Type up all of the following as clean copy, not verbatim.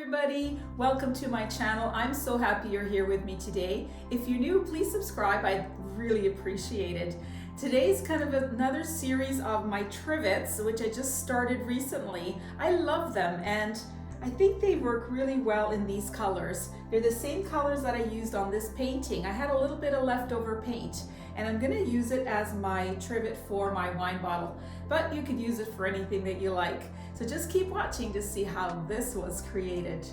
everybody, welcome to my channel. I'm so happy you're here with me today. If you're new, please subscribe. I'd really appreciate it. Today's kind of another series of my trivets, which I just started recently. I love them and I think they work really well in these colors. They're the same colors that I used on this painting. I had a little bit of leftover paint and I'm gonna use it as my trivet for my wine bottle, but you could use it for anything that you like. So just keep watching to see how this was created.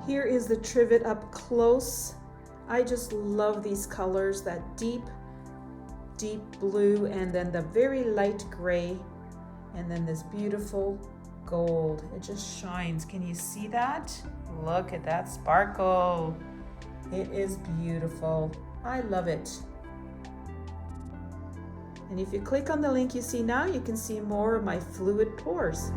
Here is the trivet up close. I just love these colors, that deep blue and then the very light gray and then this beautiful gold. It just shines. Can you see that? Look at that sparkle. It is beautiful. I love it. And if you click on the link you see now, you can see more of my fluid pours.